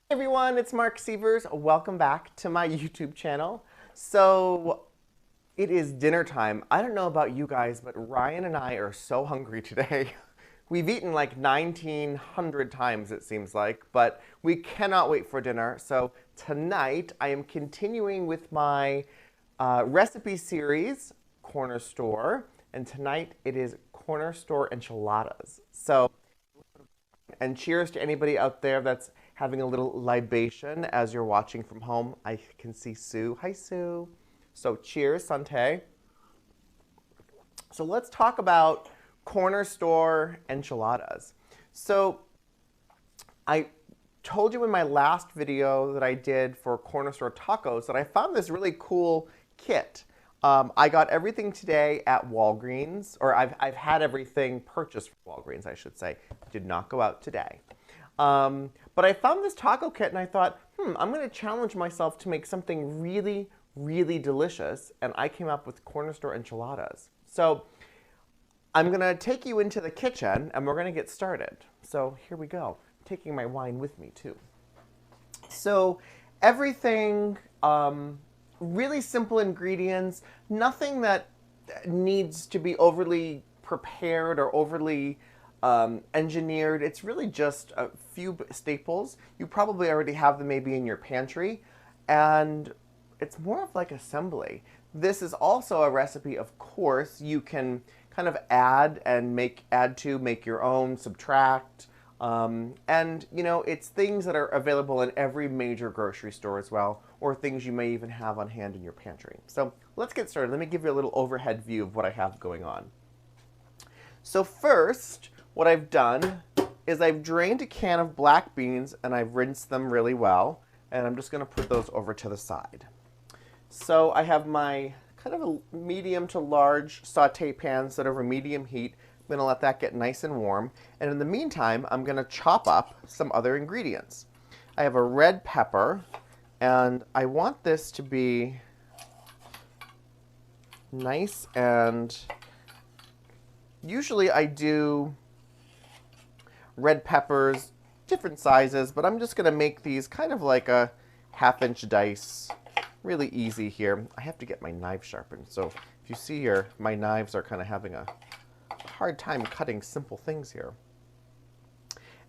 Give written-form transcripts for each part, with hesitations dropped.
Hey everyone, it's Marc Sievers. Welcome back to my YouTube channel. So it is dinner time. I don't know about you guys, but Ryan and I are so hungry today. We've eaten like 1,900 times, it seems like, but we cannot wait for dinner. So tonight I am continuing with my recipe series, Corner Store, and tonight it is Corner Store enchiladas. So and cheers to anybody out there that's having a little libation as you're watching from home. I can see Sue. Hi, Sue. So cheers, Santé. So let's talk about corner store enchiladas. So I told you in my last video that I did for corner store tacos that I found this really cool kit. I got everything today at Walgreens, or I've had everything purchased from Walgreens, I should say. Did not go out today. But I found this taco kit and I thought, I'm going to challenge myself to make something really, really delicious. And I came up with corner store enchiladas. So I'm going to take you into the kitchen and we're going to get started. So here we go. I'm taking my wine with me too. So everything, really simple ingredients, nothing that needs to be overly prepared or overly engineered. It's really just a few staples. You probably already have them maybe in your pantry, and it's more of like assembly. This is also a recipe, of course, you can kind of add and add to, make your own, subtract. And you know, it's things that are available in every major grocery store as well, or things you may even have on hand in your pantry. So let's get started. Let me give you a little overhead view of what I have going on. So first, what I've done is I've drained a can of black beans and I've rinsed them really well. And I'm just going to put those over to the side. So I have my kind of a medium to large saute pan set over medium heat. I'm going to let that get nice and warm. And in the meantime, I'm going to chop up some other ingredients. I have a red pepper, and I want this to be nice, and usually I do red peppers, different sizes, but I'm just going to make these kind of like a half-inch dice. Really easy here. I have to get my knife sharpened. So if you see here, my knives are kind of having a hard time cutting simple things here.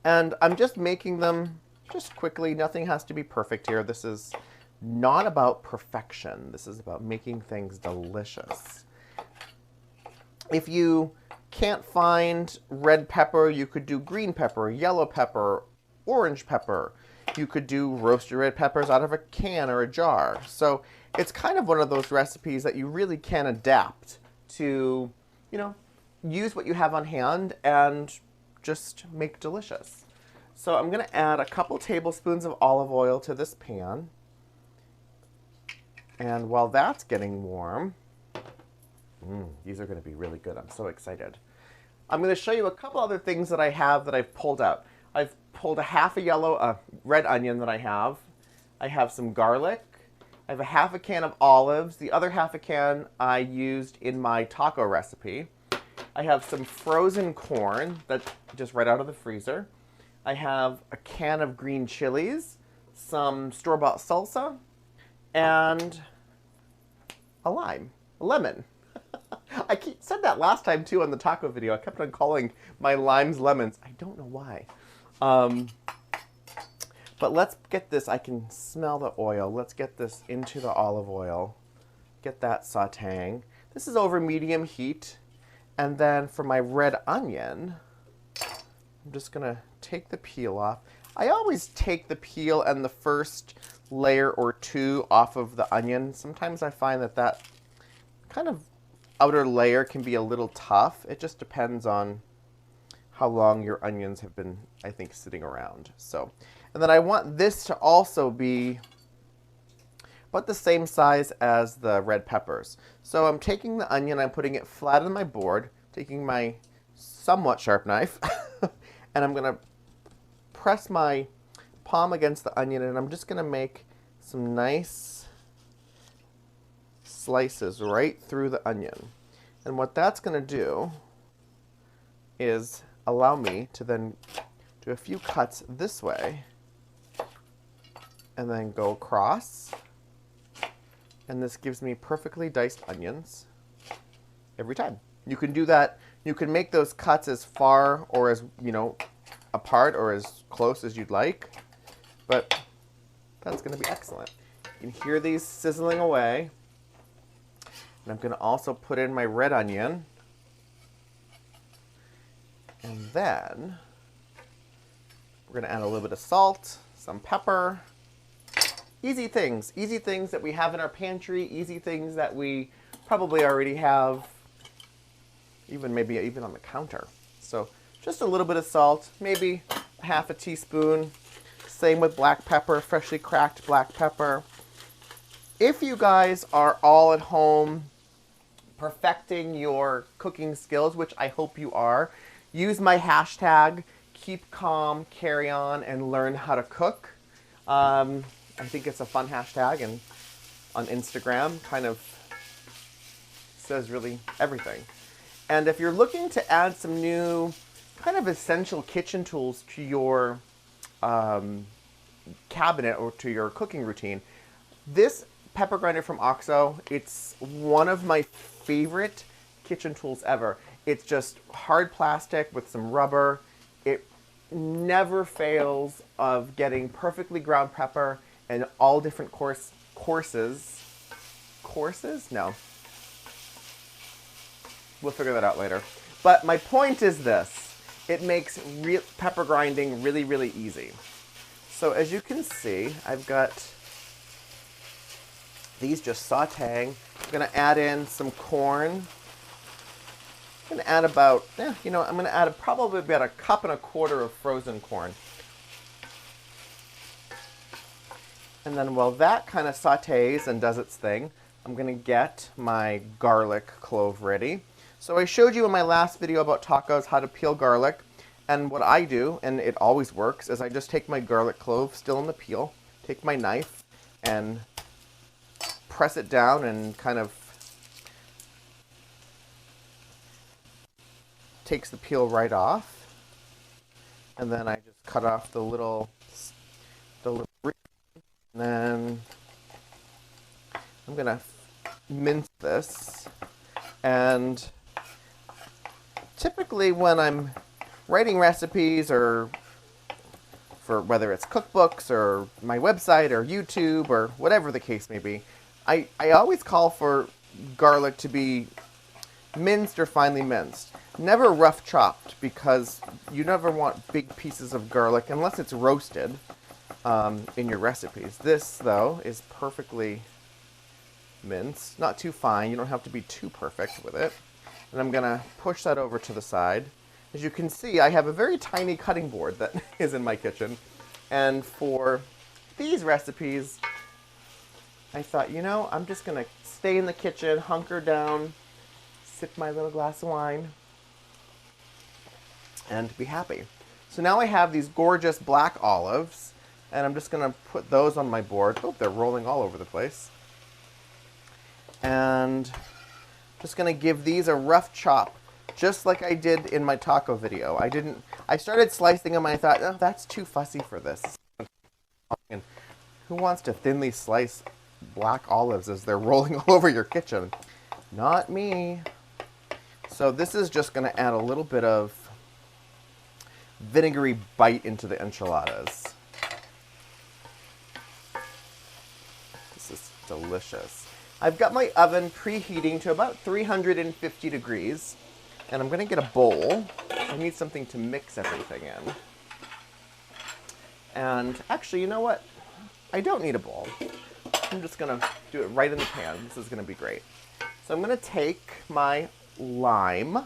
And I'm just making them just quickly. Nothing has to be perfect here. This is not about perfection. This is about making things delicious. If you can't find red pepper, you could do green pepper, yellow pepper, orange pepper. You could do roasted red peppers out of a can or a jar. So it's kind of one of those recipes that you really can adapt to, you know, use what you have on hand and just make delicious. So I'm going to add a couple tablespoons of olive oil to this pan. And while that's getting warm, these are going to be really good. I'm so excited. I'm going to show you a couple other things that I have that I've pulled out. I've pulled a half a yellow red onion that I have. I have some garlic. I have a half a can of olives. The other half a can I used in my taco recipe. I have some frozen corn that's just right out of the freezer. I have a can of green chilies, some store-bought salsa, and a lemon. I said that last time too on the taco video. I kept on calling my limes lemons. I don't know why. But let's get this. I can smell the oil. Let's get this into the olive oil. Get that sauteing. This is over medium heat. And then for my red onion, I'm just going to take the peel off. I always take the peel and the first layer or two off of the onion. Sometimes I find that that kind of outer layer can be a little tough. It just depends on how long your onions have been, I think, sitting around. So, and then I want this to also be about the same size as the red peppers. So I'm taking the onion, I'm putting it flat on my board, taking my somewhat sharp knife, and I'm going to press my palm against the onion, and I'm just going to make some nice slices right through the onion. And what that's going to do is allow me to then do a few cuts this way and then go across. And this gives me perfectly diced onions every time. You can do that. You can make those cuts as far or as, apart or as close as you'd like. But that's going to be excellent. You can hear these sizzling away. And I'm going to also put in my red onion. And then we're going to add a little bit of salt, some pepper. Easy things that we have in our pantry, easy things that we probably already have, maybe even on the counter. So just a little bit of salt, maybe half a teaspoon. Same with black pepper, freshly cracked black pepper. If you guys are all at home perfecting your cooking skills, which I hope you are, use my hashtag, keep calm, carry on, and learn how to cook. I think it's a fun hashtag, and on Instagram kind of says really everything. And if you're looking to add some new kind of essential kitchen tools to your cabinet or to your cooking routine, this pepper grinder from OXO, it's one of my favorite kitchen tools ever. It's just hard plastic with some rubber. It never fails of getting perfectly ground pepper and all different courses. No. We'll figure that out later. But my point is this. It makes pepper grinding really, really easy. So as you can see, I've got these just sauteing. I'm going to add in some corn. I'm going to add about, I'm going to add probably about 1.25 cups of frozen corn. And then while that kind of sautés and does its thing, I'm going to get my garlic clove ready. So I showed you in my last video about tacos how to peel garlic. And what I do, and it always works, is I just take my garlic clove still in the peel, take my knife, and press it down and kind of takes the peel right off. And then I just cut off the little and then I'm going to mince this. And typically when I'm writing recipes or for whether it's cookbooks or my website or YouTube or whatever the case may be, I always call for garlic to be minced or finely minced. Never rough chopped, because you never want big pieces of garlic unless it's roasted in your recipes. This, though, is perfectly minced. Not too fine. You don't have to be too perfect with it. And I'm going to push that over to the side. As you can see, I have a very tiny cutting board that is in my kitchen. And for these recipes, I thought, I'm just going to stay in the kitchen, hunker down, sip my little glass of wine, and be happy. So now I have these gorgeous black olives, and I'm just going to put those on my board. Oh, they're rolling all over the place. And just going to give these a rough chop, just like I did in my taco video. I started slicing them, and I thought, oh, that's too fussy for this. And who wants to thinly slice black olives as they're rolling all over your kitchen? Not me. So this is just going to add a little bit of vinegary bite into the enchiladas. This is delicious. I've got my oven preheating to about 350 degrees, and I'm going to get a bowl. I need something to mix everything in. And actually, you know what? I don't need a bowl. I'm just going to do it right in the pan. This is going to be great. So I'm going to take my lime,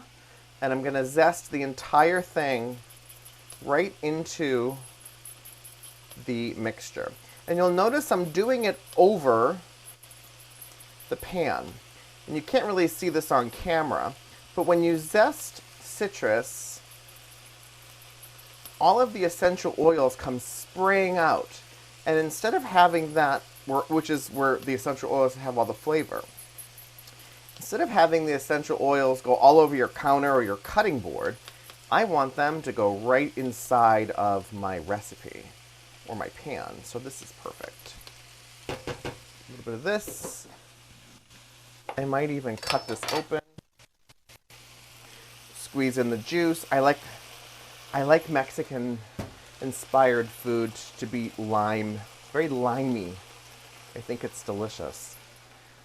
and I'm going to zest the entire thing right into the mixture. And you'll notice I'm doing it over the pan. And you can't really see this on camera, but when you zest citrus, all of the essential oils come spraying out. And instead of having that, which is where the essential oils have all the flavor, instead of having the essential oils go all over your counter or your cutting board, I want them to go right inside of my recipe. or my pan. So this is perfect. A little bit of this. I might even cut this open. Squeeze in the juice. I like Mexican inspired food to be very limey. I think it's delicious.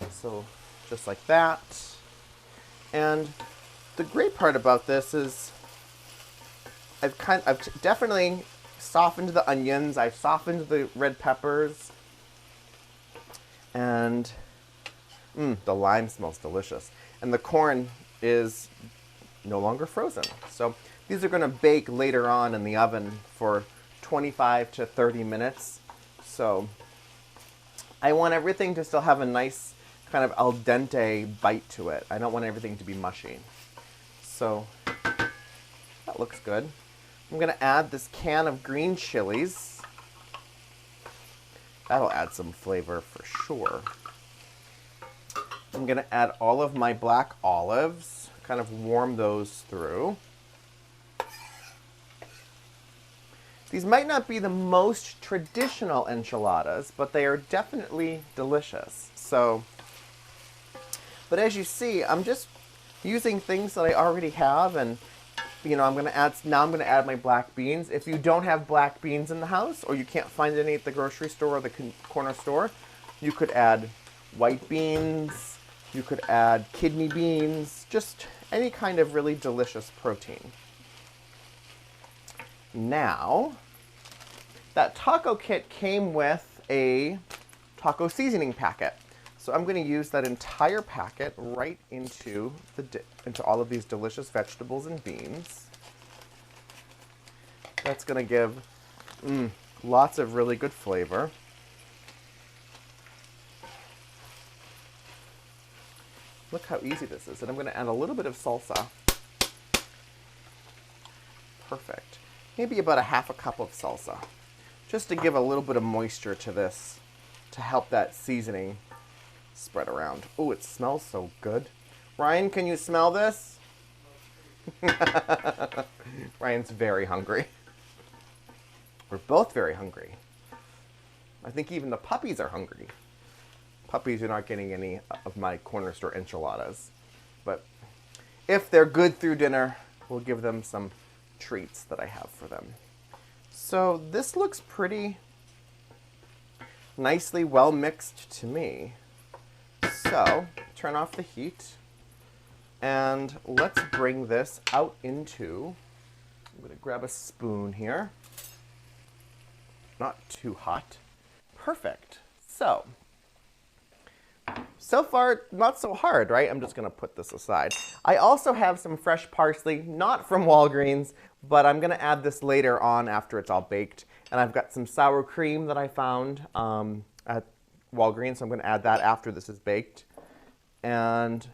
So just like that. And the great part about this is I've definitely softened the onions. I've softened the red peppers. And the lime smells delicious. And the corn is no longer frozen. So these are going to bake later on in the oven for 25 to 30 minutes. So I want everything to still have a nice kind of al dente bite to it. I don't want everything to be mushy. So that looks good. I'm going to add this can of green chilies. That'll add some flavor for sure. I'm going to add all of my black olives, kind of warm those through. These might not be the most traditional enchiladas, but they are definitely delicious. So, but as you see, I'm just using things that I already have, and I'm going to add my black beans. If you don't have black beans in the house, or you can't find any at the grocery store or the corner store, you could add white beans, you could add kidney beans, just any kind of really delicious protein. Now, that taco kit came with a taco seasoning packet. So I'm going to use that entire packet right into all of these delicious vegetables and beans. That's going to give lots of really good flavor. Look how easy this is. And I'm going to add a little bit of salsa. Perfect. Maybe about a half a cup of salsa, just to give a little bit of moisture to this, to help that seasoning spread around. Oh, it smells so good. Ryan, can you smell this? Ryan's very hungry. We're both very hungry. I think even the puppies are hungry. Puppies are not getting any of my corner store enchiladas. But if they're good through dinner, we'll give them some treats that I have for them. So this looks pretty nicely well mixed to me. So turn off the heat and let's bring this out into, I'm going to grab a spoon here. Not too hot. Perfect. So far, not so hard, right? I'm just going to put this aside. I also have some fresh parsley, not from Walgreens, but I'm going to add this later on after it's all baked. And I've got some sour cream that I found at Walgreens, so I'm going to add that after this is baked. And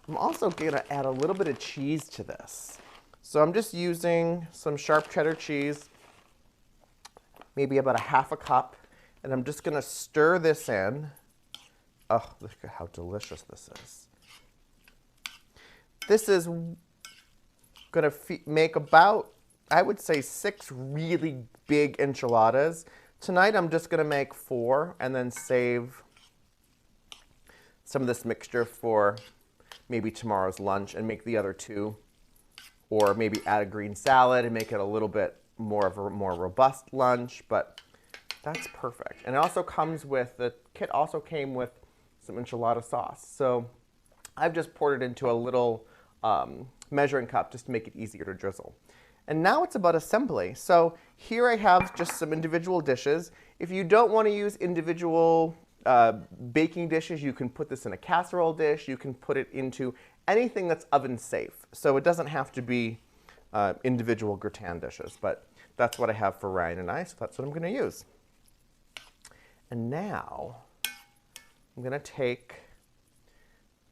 I'm also going to add a little bit of cheese to this. So I'm just using some sharp cheddar cheese, maybe about a half a cup, and I'm just going to stir this in. Oh, look at how delicious this is. This is going to make about, I would say, 6 really big enchiladas. Tonight I'm just going to make 4 and then save some of this mixture for maybe tomorrow's lunch and make the other 2. Or maybe add a green salad and make it a little bit more of a more robust lunch, but that's perfect. And it also comes with, the kit also came with some enchilada sauce. So I've just poured it into a little measuring cup just to make it easier to drizzle. And now it's about assembly. So here I have just some individual dishes. If you don't want to use individual baking dishes, you can put this in a casserole dish. You can put it into anything that's oven safe. So it doesn't have to be individual gratin dishes, but that's what I have for Ryan and I, so that's what I'm going to use. And now I'm going to take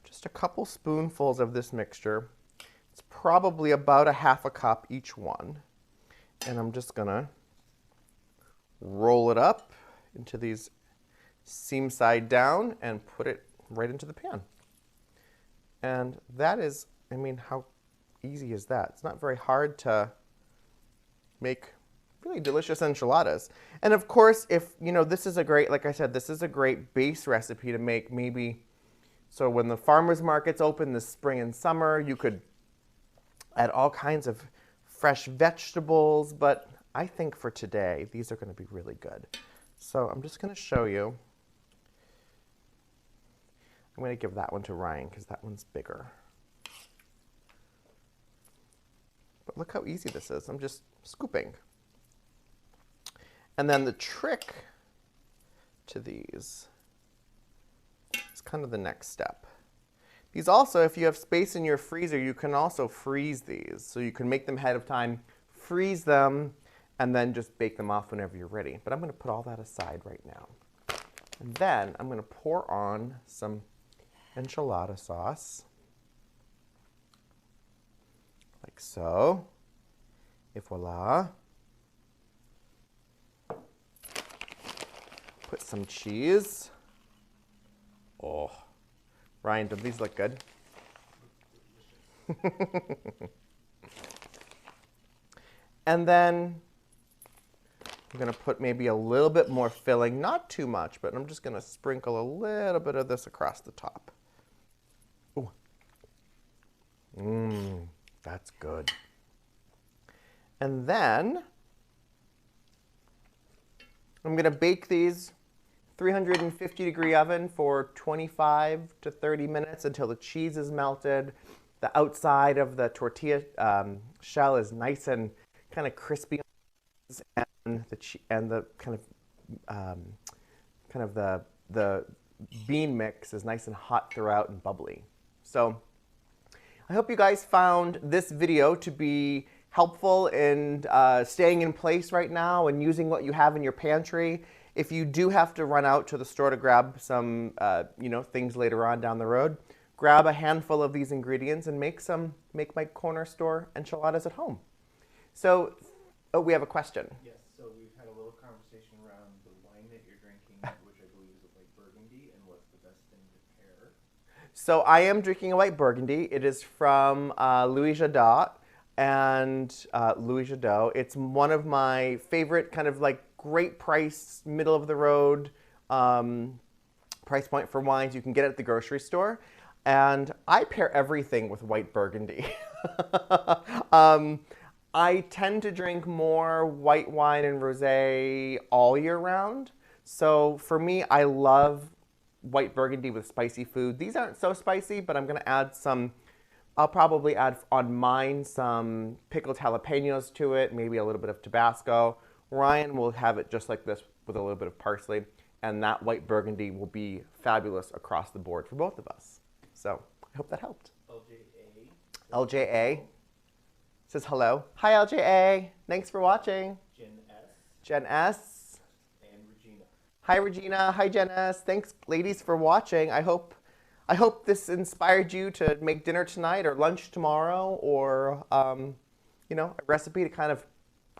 just a couple spoonfuls of this mixture. It's probably about a half a cup each one. And I'm just going to roll it up into these seam side down and put it right into the pan. And that is, I mean, how easy is that? It's not very hard to make really delicious enchiladas. And of course, if, you know, this is a great, like I said, this is a great base recipe to make maybe, so when the farmers markets open this spring and summer, you could add all kinds of fresh vegetables, but I think for today, these are going to be really good. So I'm just going to show you. I'm going to give that one to Ryan because that one's bigger. But look how easy this is. I'm just scooping. And then the trick to these is kind of the next step. These also, if you have space in your freezer, you can also freeze these. So you can make them ahead of time, freeze them, and then just bake them off whenever you're ready. But I'm going to put all that aside right now. And then I'm going to pour on some enchilada sauce, like so. Et voila. Put some cheese. Oh, Ryan, do these look good? And then I'm going to put maybe a little bit more filling, not too much, but I'm just going to sprinkle a little bit of this across the top. Ooh. That's good. And then I'm going to bake these 350-degree oven for 25 to 30 minutes until the cheese is melted. The outside of the tortilla shell is nice and kind of crispy, and the kind of the bean mix is nice and hot throughout and bubbly. So I hope you guys found this video to be helpful in staying in place right now and using what you have in your pantry. If you do have to run out to the store to grab some things later on down the road, grab a handful of these ingredients and make my corner store enchiladas at home. So, oh, we have a question. Yes, so we've had a little conversation around the wine that you're drinking, which I believe is a white Burgundy, and what's the best thing to pair. So I am drinking a white Burgundy. It is from Louis Jadot. And Louis Jadot. It's one of my favorite kind of like great price, middle of the road price point for wines. You can get it at the grocery store. And I pair everything with white Burgundy. I tend to drink more white wine and rosé all year round. So for me, I love white Burgundy with spicy food. These aren't so spicy, but I'm going to add some. I'll probably add on mine some pickled jalapenos to it, maybe a little bit of Tabasco. Ryan will have it just like this with a little bit of parsley, and that white Burgundy will be fabulous across the board for both of us. So I hope that helped. LJA says hello. Hi, LJA. Thanks for watching. Jen S. And Regina. Hi, Regina. Hi, Jen S. Thanks, ladies, for watching. I hope this inspired you to make dinner tonight or lunch tomorrow, or a recipe to kind of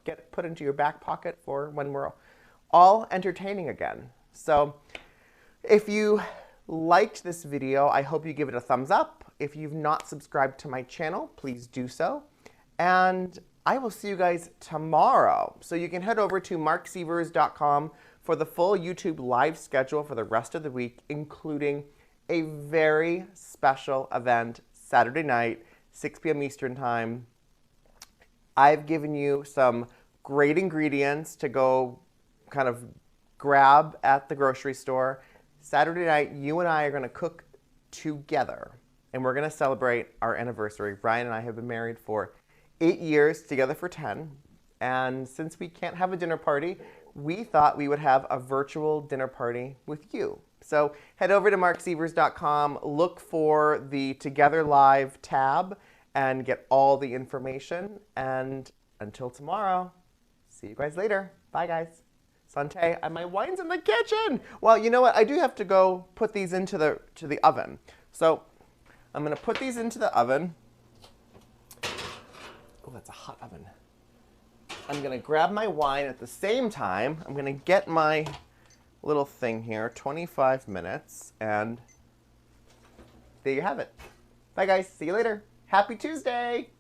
get put into your back pocket for when we're all entertaining again. So if you liked this video, I hope you give it a thumbs up. If you've not subscribed to my channel, please do so. And I will see you guys tomorrow. So you can head over to marksievers.com for the full YouTube live schedule for the rest of the week, including a very special event Saturday night, 6 p.m. Eastern Time. I've given you some great ingredients to go kind of grab at the grocery store. Saturday night, you and I are going to cook together, and we're going to celebrate our anniversary. Ryan and I have been married for 8 years, together for 10. And since we can't have a dinner party, we thought we would have a virtual dinner party with you. So head over to marksievers.com, look for the Together Live tab, and get all the information. And until tomorrow, see you guys later. Bye, guys. Santé, and my wine's in the kitchen. Well, you know what? I do have to go put these into the oven. So I'm going to put these into the oven. Oh, that's a hot oven. I'm going to grab my wine at the same time. I'm going to get my little thing here, 25 minutes, and there you have it. Bye, guys. See you later. Happy Tuesday.